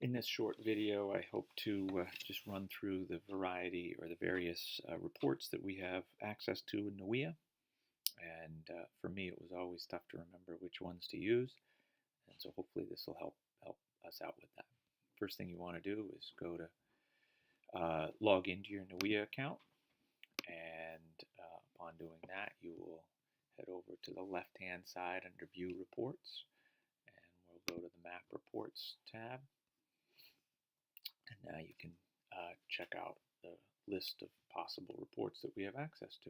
In this short video, I hope to just run through the variety or the various reports that we have access to in NWEA. And for me, it was always tough to remember which ones to use. And so hopefully this will help us out with that. First thing you want to do is go to log into your NWEA account. And upon doing that, you will head over to the left-hand side under View Reports. And we'll go to the Map Reports tab. And now you can check out the list of possible reports that we have access to.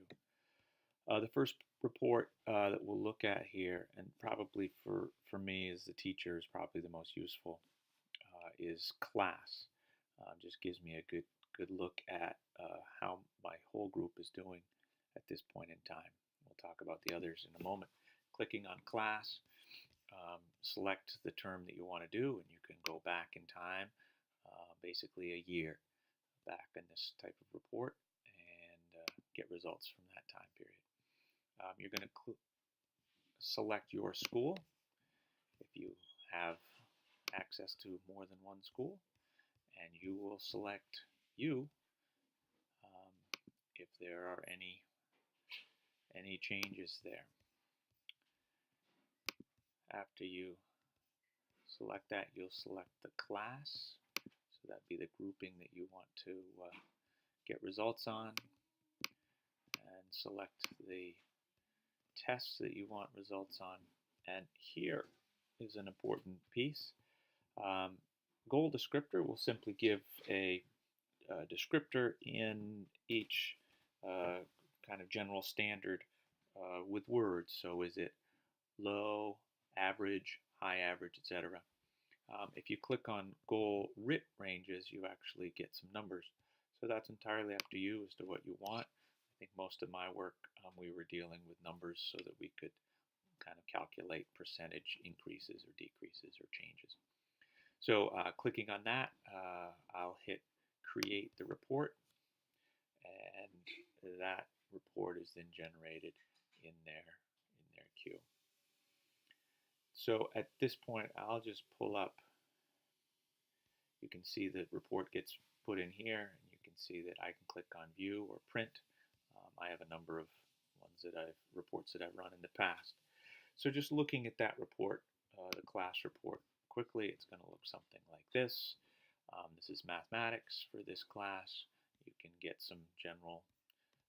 The first report that we'll look at here, and probably for me as the teacher is probably the most useful, is class. Just gives me a good look at how my whole group is doing at this point in time. We'll talk about the others in a moment. Clicking on class, select the term that you want to do, and you can go back in time, basically a year back in this type of report, and get results from that time period. You're going to select your school if you have access to more than one school, and you will select you if there are any changes there. After you select that, you'll select the class, so that'd be the grouping that you want to get results on, and select the tests that you want results on. And here is an important piece. Goal descriptor will simply give a descriptor in each kind of general standard with words. So is it low, average, high average, etc. If you click on goal RIT ranges, you actually get some numbers. So that's entirely up to you as to what you want. I think most of my work we were dealing with numbers so that we could kind of calculate percentage increases or decreases or changes. So clicking on that, I'll hit create the report, and that report is then generated in their queue. So at this point, I'll just pull up. You can see the report gets put in here, and you can see that I can click on view or print. I have a number of reports that I've run in the past. So just looking at that report, the class report, quickly, it's going to look something like this. This is mathematics for this class. You can get some general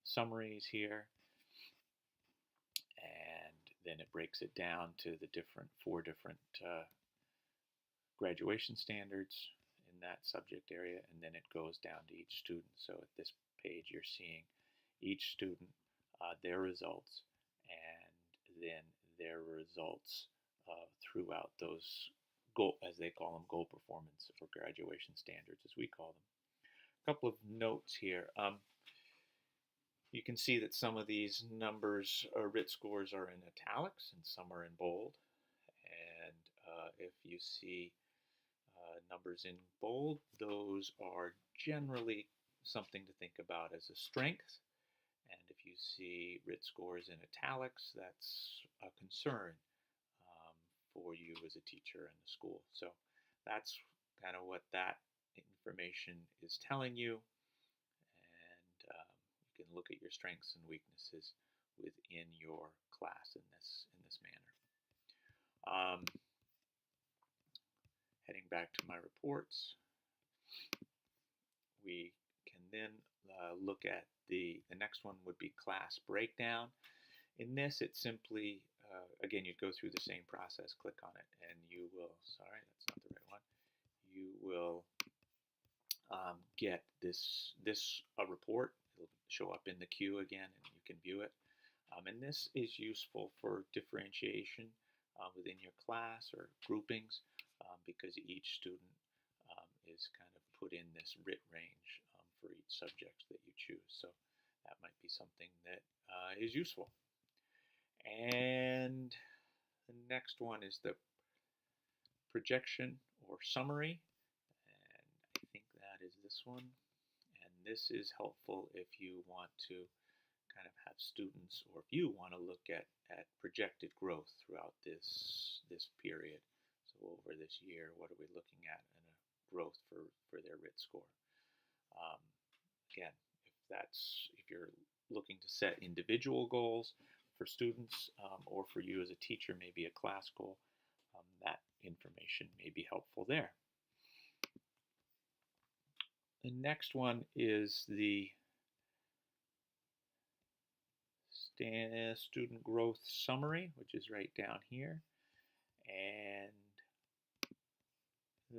summaries here, and then it breaks it down to the four different graduation standards in that subject area, and then it goes down to each student. So at this page, you're seeing each student, their results, and then their results throughout those goal, as they call them, goal performance or graduation standards, as we call them. A couple of notes here. You can see that some of these numbers, RIT scores, are in italics and some are in bold. And if you see numbers in bold, those are generally something to think about as a strength. And if you see RIT scores in italics, that's a concern for you as a teacher in the school. So that's kind of what that information is telling you. And you can look at your strengths and weaknesses within your class in this manner. Heading back to my reports, we can then look at the next one would be class breakdown. In this, it simply, again, you go through the same process, click on it, and you will, sorry, that's not the right one, you will get this report. It'll show up in the queue again, and you can view it. And this is useful for differentiation within your class or groupings, because each student is kind of put in this RIT range for each subject that you choose. So that might be something that is useful. And the next one is the projection or summary, and I think that is this one. And this is helpful if you want to kind of have students, or if you want to look at projected growth throughout this period. So over this year, what are we looking at in a growth for their RIT score. Um, Again, if you're looking to set individual goals for students, or for you as a teacher, maybe a class goal, that information may be helpful there. The next one is the student growth summary, which is right down here. And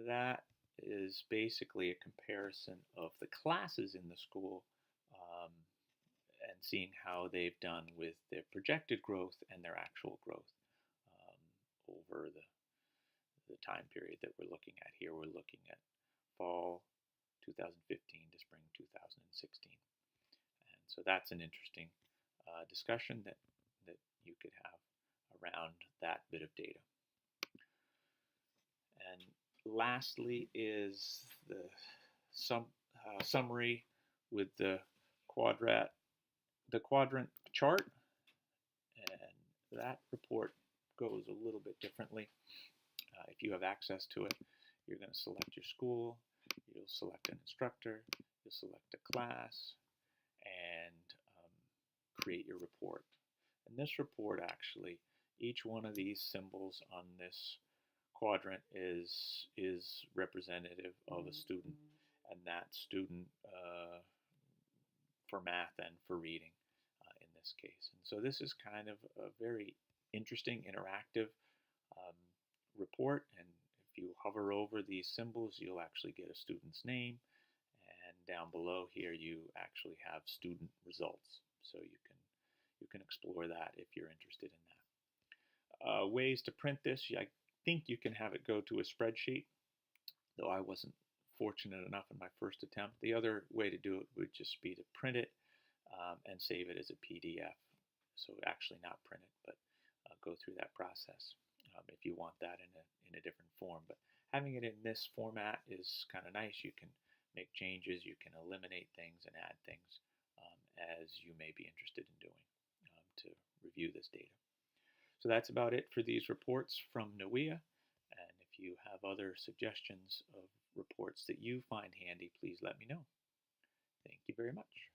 that is basically a comparison of the classes in the school, and seeing how they've done with their projected growth and their actual growth over the time period that we're looking at here. We're looking at fall 2015 to spring 2016. And so that's an interesting discussion that you could have around that bit of data. And lastly is the summary with the quadrant chart, and that report goes a little bit differently. If you have access to it, you're going to select your school, you'll select an instructor, you'll select a class, and create your report. And this report, actually, each one of these symbols on this quadrant is representative of a student, and that student for math and for reading in this case. And so this is kind of a very interesting interactive report, and if you hover over these symbols, you'll actually get a student's name, and down below here you actually have student results, so you can explore that if you're interested in that. Ways to print this: I think you can have it go to a spreadsheet, though I wasn't fortunate enough in my first attempt. The other way to do it would just be to print it and save it as a PDF. So actually not print it, but go through that process if you want that in a different form. But having it in this format is kind of nice. You can make changes, you can eliminate things and add things as you may be interested in doing to review this data. So that's about it for these reports from NWEA. And if you have other suggestions of reports that you find handy, please let me know. Thank you very much.